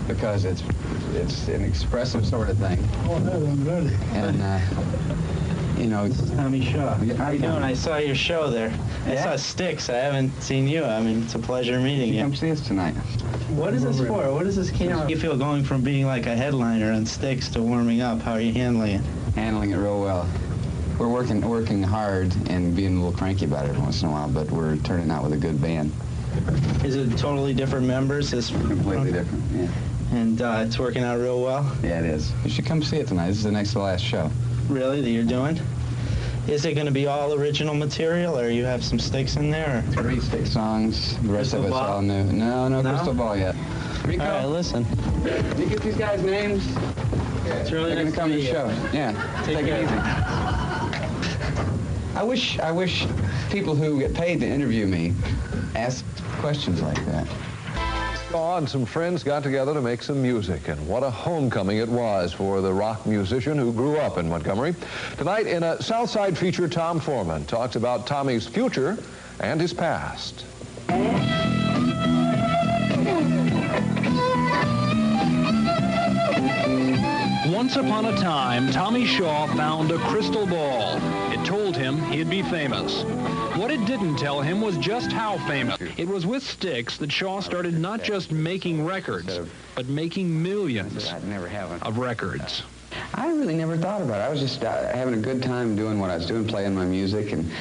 Because it's an expressive sort of thing. Oh, no, I'm ready. And, you know... This is Tommy Shaw. How you doing? I saw your show there. Yeah? I saw Styx. I haven't seen you. I mean, it's a pleasure meeting you. Come see us tonight. What is this for? What is this camera? You feel going from being like a headliner on Styx to warming up? How are you handling it? Handling it real well. We're working hard and being a little cranky about it every once in a while, but we're turning out with a good band. Is it totally different members? It's completely different, yeah. And it's working out real well? Yeah, it is. You should come see it tonight. This is the next to last show. Really, that you're doing? Is it going to be all original material, or you have some Styx in there? Or? 3 Styx songs. The rest Crystal of it's ball? all new. No crystal ball yet. All right, listen. Can you get these guys' names? It's really They're nice going to come to the meet show. you. Yeah, take it easy. I wish people who get paid to interview me asked questions like that. Shaw and some friends got together to make some music, and what a homecoming it was for the rock musician who grew up in Montgomery. Tonight, in a Southside feature, Tom Foreman talks about Tommy's future and his past. Once upon a time, Tommy Shaw found a crystal ball. It told him he'd be famous. What it didn't tell him was just how famous. It was with Styx that Shaw started not just making records, but making millions of records. I really never thought about it. I was just having a good time doing what I was doing, playing my music and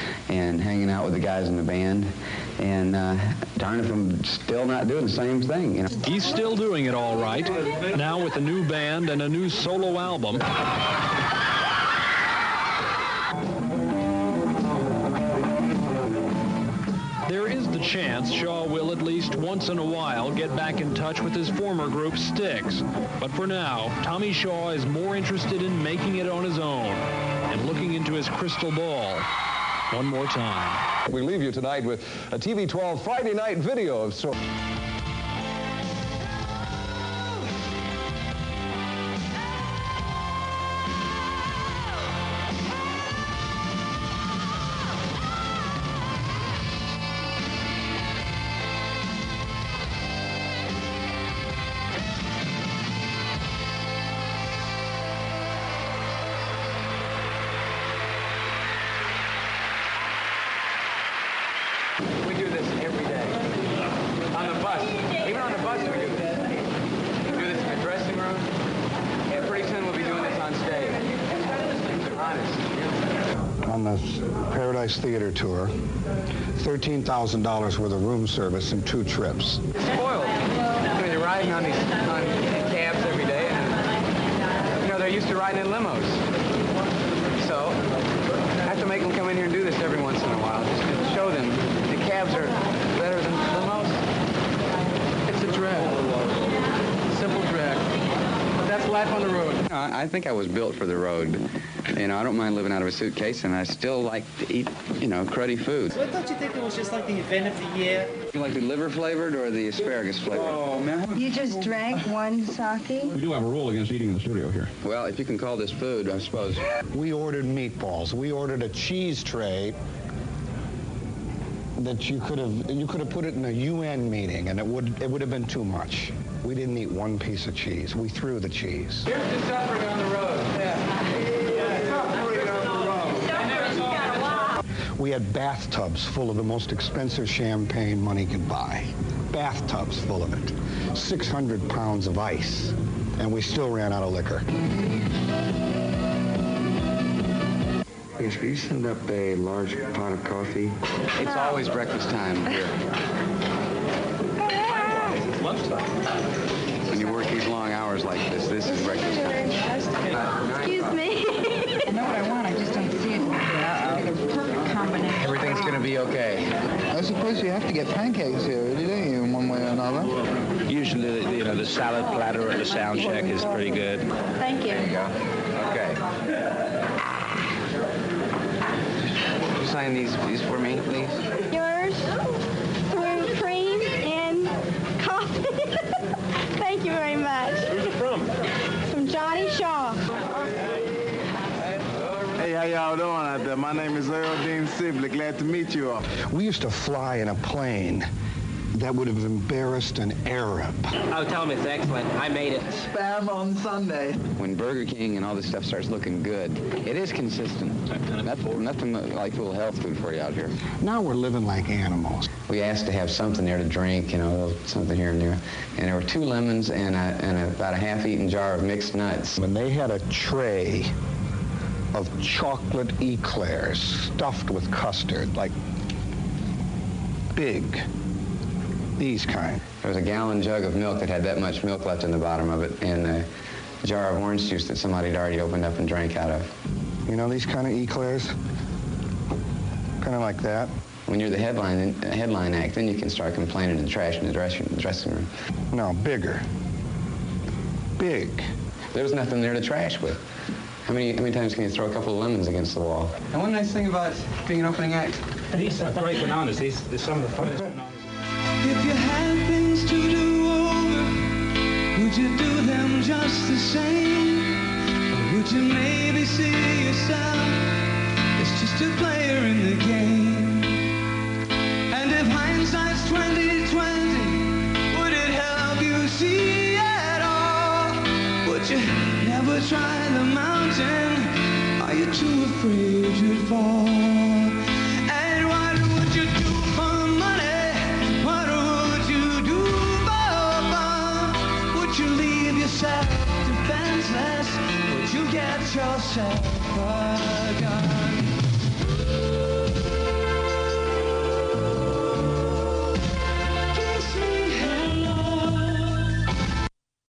hanging out with the guys in the band. And darn if I'm still not doing the same thing, you know. He's still doing it all right, now with a new band and a new solo album. There is the chance Shaw will at least once in a while get back in touch with his former group Styx. But for now, Tommy Shaw is more interested in making it on his own and looking into his crystal ball one more time. We leave you tonight with a TV 12 Friday night video of sorts. We do this every day. On the bus. Even on the bus we do this. We do this in the dressing room. Yeah, pretty soon we'll be doing this on stage. Honest. On the Paradise Theater tour, $13,000 worth of room service and 2 trips. You're spoiled. I mean, you're riding on these cabs every day, and you know they're used to riding in limos. So I have to make them come in here and do this every once in a while, just to show them the cabs are better than limos. It's a drag, simple drag. That's life on the road. You know, I think I was built for the road. You know, I don't mind living out of a suitcase, and I still like to eat, you know, cruddy food. So don't you think it was just like the event of the year? You like the liver flavored or the asparagus flavored? Oh, man. You just drank one sake? We do have a rule against eating in the studio here. Well, if you can call this food, I suppose. We ordered meatballs. We ordered a cheese tray that you could have put it in a UN meeting, and it would have been too much. We didn't eat one piece of cheese. We threw the cheese. Here's the suffering on the road. We had bathtubs full of the most expensive champagne money could buy. Bathtubs full of it. 600 pounds of ice. And we still ran out of liquor. Yes, will you send up a large pot of coffee? It's always breakfast time here. It's lunchtime. When you work these long hours like this is breakfast time. Excuse me. I know what I want, I just don't see it. The perfect combination. Everything's going to be okay. I suppose you have to get pancakes here, don't you, in one way or another? Usually, you know, the salad platter at the sound check is pretty good. Thank you. There you go. Okay. Could you sign these for me, please? Yours, cream and coffee. Thank you very much. Where's it from? From Johnny Shaw. Hey, how y'all doing out there? My name is Earl Dean Sibley. Glad to meet you all. We used to fly in a plane that would have embarrassed an Arab. Oh, tell him it's excellent. I made it. Spam on Sunday. When Burger King and all this stuff starts looking good, it is consistent. Nothing like a little health food for you out here. Now we're living like animals. We asked to have something there to drink, you know, something here and there. And there were 2 lemons and about a half-eaten jar of mixed nuts. When they had a tray of chocolate eclairs stuffed with custard, like big, these kind. There was a gallon jug of milk that had that much milk left in the bottom of it, and a jar of orange juice that somebody had already opened up and drank out of. You know these kind of eclairs? Kind of like that. When you're the headline act, then you can start complaining to the trash in the dressing room. No, bigger. Big. There was nothing there to trash with. How many times can you throw a couple of lemons against the wall? And one nice thing about being an opening act. These are great bananas. These are some of the finest bananas. If you had things to do over, would you do them just the same? Or would you maybe see yourself as just a player in the game? And if hindsight's 20/20, would it help you see at all? Would you never try the mountain? Are you too afraid you'd fall? And what would you do for money? What would you do for fun? Would you leave yourself defenseless? Would you get yourself a gun?